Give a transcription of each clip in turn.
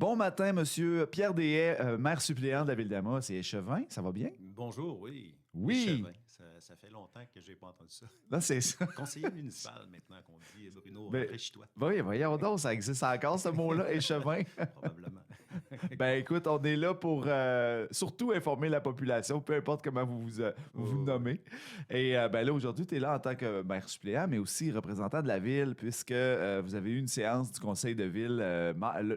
Bon matin, monsieur Pierre Deshaies, maire suppléant de la ville d'Amos et échevin. Ça va bien? Bonjour, oui. Oui. Échevin. Ça fait longtemps que je n'ai pas entendu ça. Là, c'est ça. Conseiller municipal, maintenant qu'on dit, Bruno, Ben, rafraîchis-toi, oui, voyons donc, ça existe encore, ce mot-là, échevin. probablement. Ben, écoute, on est là pour surtout informer la population, peu importe comment vous Oh, nommez. Et ben là, aujourd'hui, tu es là en tant que maire suppléant, mais aussi représentant de la ville, puisque vous avez eu une séance du conseil de ville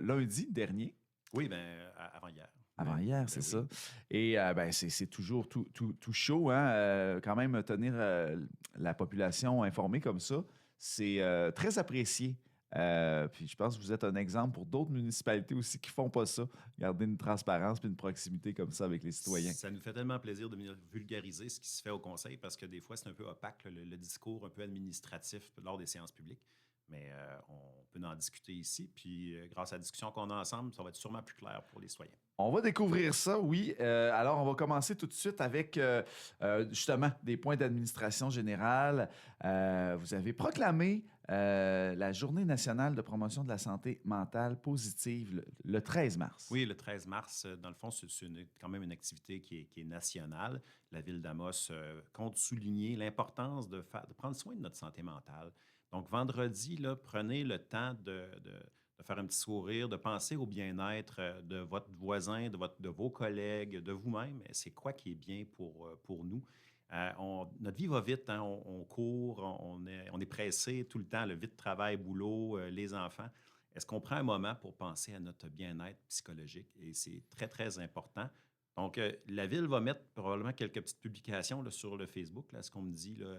lundi dernier. oui, bien, avant-hier. Avant-hier, c'est Oui. ça. Et ben, c'est toujours tout chaud, hein? Quand même, tenir la population informée comme ça, c'est très apprécié. Puis je pense que vous êtes un exemple pour d'autres municipalités aussi qui font pas ça. Garder une transparence puis une proximité comme ça avec les citoyens. Ça nous fait tellement plaisir de venir vulgariser ce qui se fait au conseil parce que des fois, c'est un peu opaque, le discours un peu administratif lors des séances publiques. Mais on peut en discuter ici. Puis, grâce à la discussion qu'on a ensemble, ça va être sûrement plus clair pour les citoyens. On va découvrir ça, oui. Alors, on va commencer tout de suite avec justement des points d'administration générale. Vous avez proclamé la Journée nationale de promotion de la santé mentale positive le 13 mars. Oui, le 13 mars, dans le fond, c'est quand même une activité qui est nationale. La ville d'Amos compte souligner l'importance de prendre soin de notre santé mentale. Donc, vendredi, là, prenez le temps de faire un petit sourire, de penser au bien-être de votre voisin, de vos collègues, de vous-même. C'est quoi qui est bien pour nous? Notre vie va vite, hein, on court, on est pressé tout le temps, le vite travail, boulot, les enfants. Est-ce qu'on prend un moment pour penser à notre bien-être psychologique? Et c'est très, très important. Donc, la ville va mettre probablement quelques petites publications là, sur le Facebook, là, ce qu'on me dit là,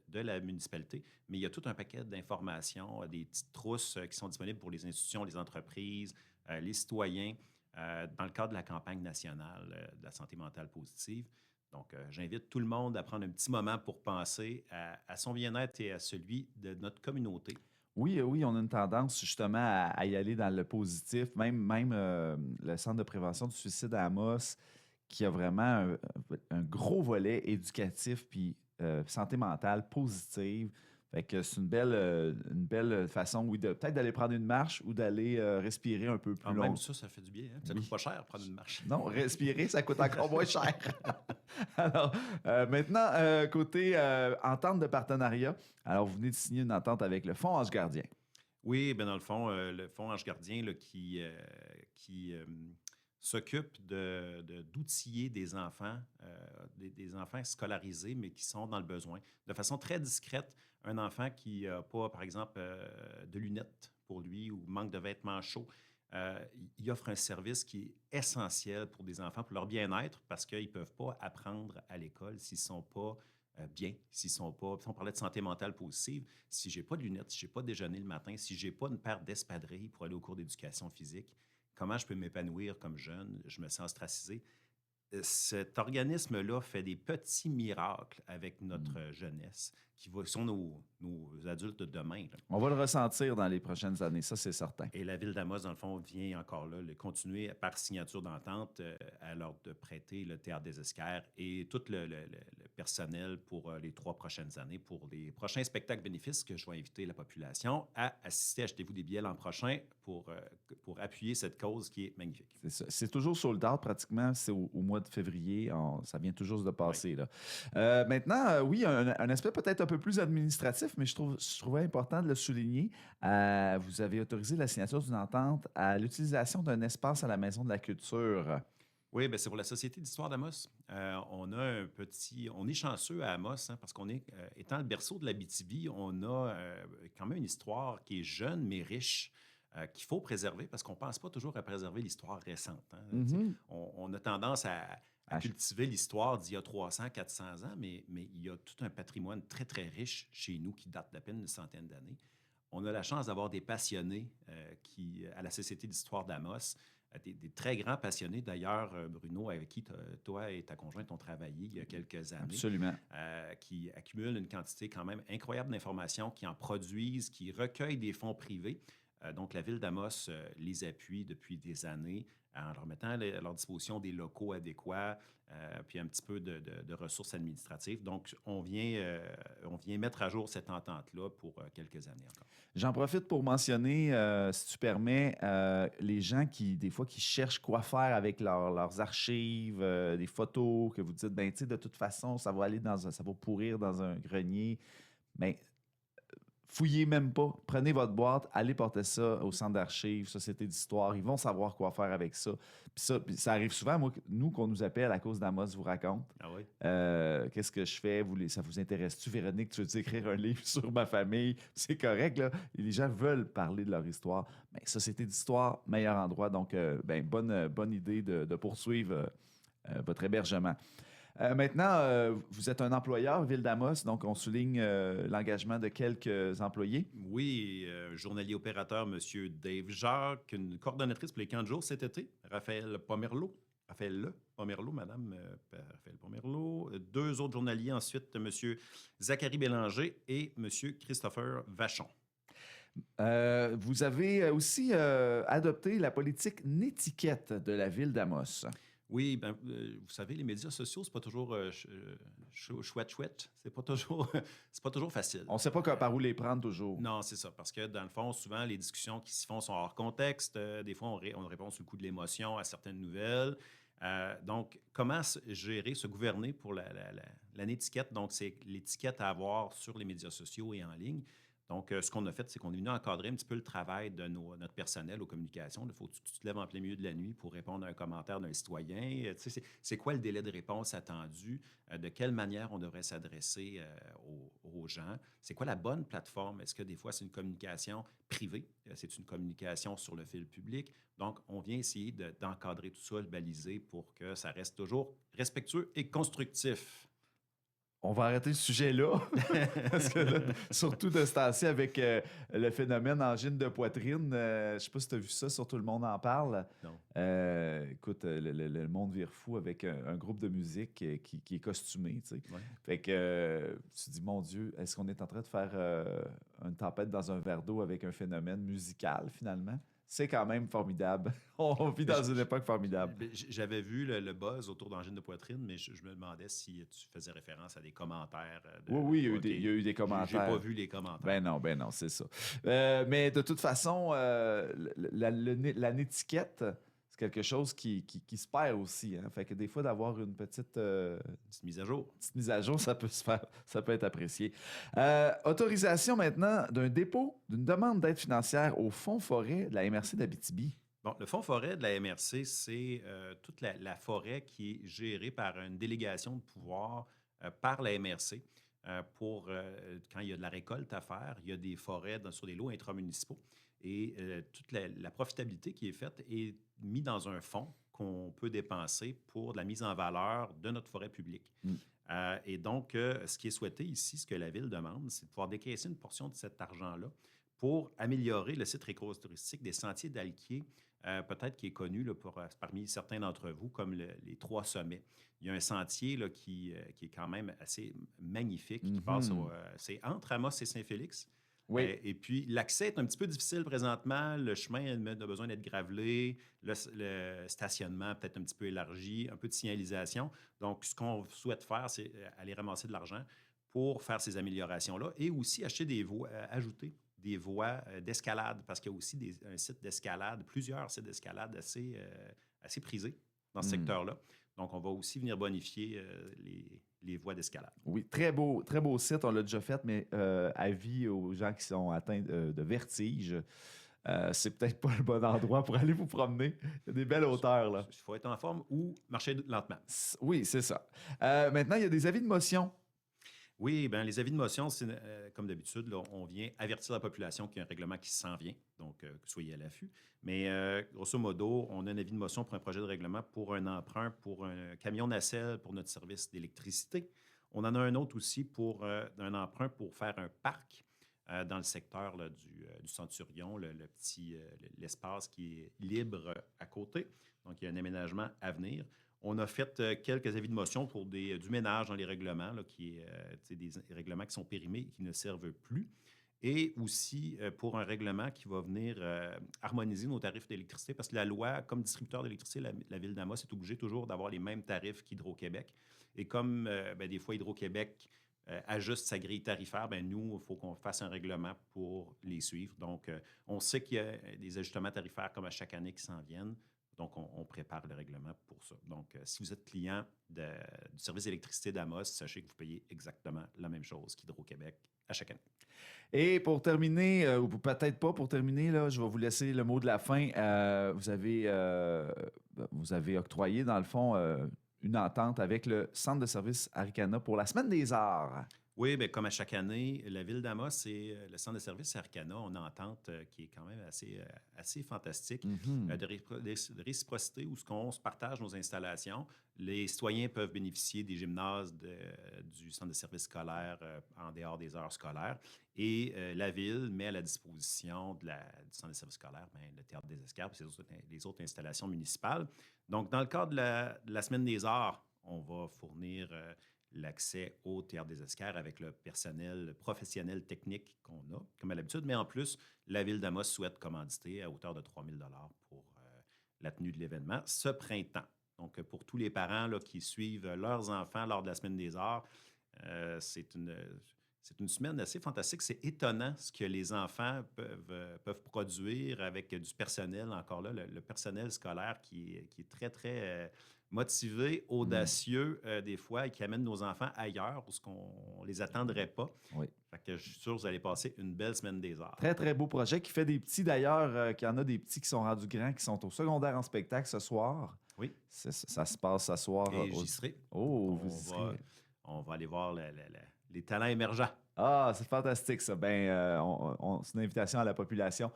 de la municipalité, mais il y a tout un paquet d'informations, des petites trousses qui sont disponibles pour les institutions, les entreprises, les citoyens, dans le cadre de la campagne nationale de la santé mentale positive. Donc, j'invite tout le monde à prendre un petit moment pour penser à son bien-être et à celui de notre communauté. Oui, oui, on a une tendance justement à y aller dans le positif. Même le Centre de prévention du suicide à Amos, qui a vraiment un gros volet éducatif puis santé mentale positive. Fait que c'est une belle façon, oui, de peut-être d'aller prendre une marche ou d'aller respirer un peu plus Même long. ça fait du bien. Hein? Ça Oui. coûte pas cher prendre une marche. Non, respirer, ça coûte encore moins cher. Alors, maintenant, côté entente de partenariat. Alors, vous venez de signer une entente avec le Fonds Ange Gardien. Oui, bien dans le fond, le Fonds Ange Gardien là, qui s'occupe d'outiller des enfants, des enfants scolarisés, mais qui sont dans le besoin. De façon très discrète, un enfant qui n'a pas, par exemple, de lunettes pour lui ou manque de vêtements chauds, il offre un service qui est essentiel pour des enfants, pour leur bien-être, parce qu'ils ne peuvent pas apprendre à l'école s'ils ne sont pas bien, s'ils sont pas. On parlait de santé mentale positive. Si j'ai pas de lunettes, si j'ai pas déjeuné le matin, si j'ai pas une paire d'espadrilles pour aller au cours d'éducation physique, comment je peux m'épanouir comme jeune? Je me sens ostracisé. Cet organisme-là fait des petits miracles avec notre jeunesse, sont nos adultes de demain, là. On va le ressentir dans les prochaines années, ça, c'est certain. Et la ville d'Amos, dans le fond, vient encore là continuer par signature d'entente à leur de prêter le Théâtre des Esquerres et tout le personnel pour les 3 prochaines années, pour les prochains spectacles bénéfices que je vais inviter la population à assister. Achetez-vous des billets l'an prochain pour appuyer cette cause qui est magnifique. C'est ça. C'est toujours sold out pratiquement. C'est au mois de février. Ça vient toujours de passer. Oui. Là. Maintenant, oui, un aspect peut-être un peu plus administratif, mais je trouvais important de le souligner. Vous avez autorisé la signature d'une entente à l'utilisation d'un espace à la Maison de la Culture. Oui, bien, c'est pour la Société d'histoire d'Amos. On est chanceux à Amos hein, parce qu'on est, étant le berceau de l'Abitibi, on a quand même une histoire qui est jeune mais riche. Qu'il faut préserver parce qu'on ne pense pas toujours à préserver l'histoire récente. Hein. Mhm. On a tendance à cultiver l'histoire d'il y a 300, 400 ans, mais il y a tout un patrimoine très, très riche chez nous qui date d'à peine une centaine d'années. On a la chance d'avoir des passionnés à la Société d'histoire d'Amos, des très grands passionnés. D'ailleurs, Bruno, avec qui toi et ta conjointe ont travaillé il y a quelques années. Absolument. Qui accumulent une quantité quand même incroyable d'informations, qui en produisent, qui recueillent des fonds privés. Donc, la Ville d'Amos les appuie depuis des années en leur mettant à leur disposition des locaux adéquats, puis un petit peu de ressources administratives. Donc, on vient mettre à jour cette entente-là pour quelques années encore. J'en profite pour mentionner, si tu permets, les gens qui, des fois, qui cherchent quoi faire avec leurs archives, des photos, que vous dites, ben, tu sais, de toute façon, ça va aller ça va pourrir dans un grenier. Ben, fouillez même pas. Prenez votre boîte, allez porter ça au centre d'archives, Société d'histoire. Ils vont savoir quoi faire avec ça. Puis ça arrive souvent, moi, nous, qu'on nous appelle à cause d'Amos vous raconte. Ah oui? Qu'est-ce que je fais? Ça vous intéresse-tu, Véronique? Tu veux écrire un livre sur ma famille? C'est correct, là. Et les gens veulent parler de leur histoire. Mais Société d'histoire, meilleur endroit. Donc, bonne idée de poursuivre votre hébergement. Maintenant, vous êtes un employeur, Ville d'Amos, donc on souligne l'engagement de quelques employés. Oui, journalier opérateur, M. Dave Jacques, une coordonnatrice pour les camps de jour cet été, Raphaël Pomerleau, Madame Raphaël Pomerleau, deux autres journaliers ensuite, M. Zachary Bélanger et M. Christopher Vachon. Vous avez aussi adopté la politique Nétiquette de la Ville d'Amos. Oui, vous savez, les médias sociaux, c'est pas toujours chouette. C'est pas toujours, c'est pas toujours facile. On ne sait pas par où les prendre toujours. Non, c'est ça. Parce que dans le fond, souvent, les discussions qui s'y font sont hors contexte. Des fois, on répond sous le coup de l'émotion à certaines nouvelles. Donc, comment gérer, se gouverner pour la étiquette? Donc, c'est l'étiquette à avoir sur les médias sociaux et en ligne. Donc, ce qu'on a fait, c'est qu'on est venu encadrer un petit peu le travail de notre personnel aux communications. Il faut que tu te lèves en plein milieu de la nuit pour répondre à un commentaire d'un citoyen. Tu sais, c'est quoi le délai de réponse attendu? De quelle manière on devrait s'adresser aux gens? C'est quoi la bonne plateforme? Est-ce que des fois, c'est une communication privée? C'est une communication sur le fil public? Donc, on vient essayer d'encadrer tout ça, le baliser pour que ça reste toujours respectueux et constructif. On va arrêter le sujet là, parce que là, surtout de ce temps-ci avec le phénomène angine de poitrine, je ne sais pas si tu as vu ça, sur Tout le monde en parle. Non. Écoute, le monde vire fou avec un groupe de musique qui est costumé, tu sais. Ouais. Fait que tu te dis, mon Dieu, est-ce qu'on est en train de faire une tempête dans un verre d'eau avec un phénomène musical, finalement? C'est quand même formidable. On vit dans une époque formidable. J'avais vu le buzz autour d'angine de poitrine, mais je me demandais si tu faisais référence à des commentaires. Oui, il y a eu des commentaires. J'ai pas vu les commentaires. Ben non, c'est ça. Mais de toute façon, la nétiquette, c'est quelque chose qui se perd aussi. Hein? Fait que des fois, d'avoir une petite mise à jour. Petite mise à jour, ça peut se faire, ça peut être apprécié. Autorisation maintenant d'un dépôt d'une demande d'aide financière au Fonds forêt de la MRC d'Abitibi. Bon, le Fonds forêt de la MRC, c'est toute la forêt qui est gérée par une délégation de pouvoir par la MRC. Pour quand il y a de la récolte à faire, il y a des forêts sur des lots intramunicipaux. Et toute la profitabilité qui est faite est mise dans un fonds qu'on peut dépenser pour de la mise en valeur de notre forêt publique. Et donc, ce qui est souhaité ici, ce que la Ville demande, c'est de pouvoir décaisser une portion de cet argent-là pour améliorer le site écotouristique des Sentiers d'Alquier, peut-être qui est connu là, parmi certains d'entre vous, comme les Trois Sommets. Il y a un sentier là, qui est quand même assez magnifique, qui passe c'est entre Amos et Saint-Félix. Oui. Et puis, l'accès est un petit peu difficile présentement. Le chemin a besoin d'être gravelé. Le stationnement peut-être un petit peu élargi, un peu de signalisation. Donc, ce qu'on souhaite faire, c'est aller ramasser de l'argent pour faire ces améliorations-là et aussi ajouter des voies d'escalade, parce qu'il y a aussi un site d'escalade, plusieurs sites d'escalade assez prisés dans ce secteur-là. Donc, on va aussi venir bonifier les voies d'escalade. Oui, très beau site, on l'a déjà fait, mais avis aux gens qui sont atteints de vertige, c'est peut-être pas le bon endroit pour aller vous promener. Il y a des belles hauteurs, là. Il faut être en forme ou marcher lentement. Oui, c'est ça. Maintenant, il y a des avis de motion. Oui, bien, les avis de motion, c'est comme d'habitude, là, on vient avertir la population qu'il y a un règlement qui s'en vient, donc soyez à l'affût. Mais grosso modo, on a un avis de motion pour un projet de règlement pour un emprunt pour un camion nacelle pour notre service d'électricité. On en a un autre aussi pour un emprunt pour faire un parc dans le secteur là, du Centurion, l'espace qui est libre à côté. Donc, il y a un aménagement à venir. On a fait quelques avis de motion pour du ménage dans les règlements, là, des règlements qui sont périmés et qui ne servent plus. et aussi pour un règlement qui va venir harmoniser nos tarifs d'électricité, parce que la loi, comme distributeur d'électricité, la Ville d'Amos est obligée toujours d'avoir les mêmes tarifs qu'Hydro-Québec. Et comme des fois Hydro-Québec ajuste sa grille tarifaire, nous, il faut qu'on fasse un règlement pour les suivre. Donc, on sait qu'il y a des ajustements tarifaires comme à chaque année qui s'en viennent. Donc, on prépare le règlement pour ça. Donc, si vous êtes client du service d'électricité d'Amos, sachez que vous payez exactement la même chose qu'Hydro-Québec à chaque année. Et pour terminer, ou peut-être pas pour terminer, là, je vais vous laisser le mot de la fin. Vous avez octroyé, dans le fond, une entente avec le Centre de services Arcana pour la Semaine des Arts. Oui, bien, comme à chaque année, la Ville d'Amos et le Centre de services Arcana ont une entente qui est quand même assez fantastique, de réciprocité où on se partage nos installations. Les citoyens peuvent bénéficier des gymnases du Centre de services scolaires en dehors des heures scolaires. Et la Ville met à la disposition du Centre de services scolaires le Théâtre des Escarpes et les autres installations municipales. Donc, dans le cadre de la Semaine des Arts, on va fournir l'accès au Théâtre des Escarres avec le personnel professionnel technique qu'on a, comme à l'habitude. Mais en plus, la Ville d'Amos souhaite commanditer à hauteur de 3 000 pour la tenue de l'événement ce printemps. Donc, pour tous les parents là, qui suivent leurs enfants lors de la Semaine des Arts, c'est une semaine assez fantastique. C'est étonnant ce que les enfants peuvent produire avec du personnel, encore là, le personnel scolaire qui est très, très motivé, audacieux des fois, et qui amène nos enfants ailleurs où on ne les attendrait pas. Oui. Fait que je suis sûr que vous allez passer une belle semaine des arts. Très, très beau projet qui fait des petits, d'ailleurs, qu'il y en a des petits qui sont rendus grands, qui sont au secondaire en spectacle ce soir. Oui. Ça se passe ce soir. Et j'y serai. Oh, vous y serez. On va aller voir les talents émergents. Ah, c'est fantastique, ça. C'est une invitation à la population.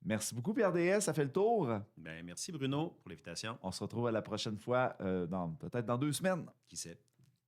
Merci beaucoup, Pierre DS. Ça fait le tour. Merci, Bruno, pour l'invitation. On se retrouve à la prochaine fois, peut-être dans 2 semaines. Qui sait?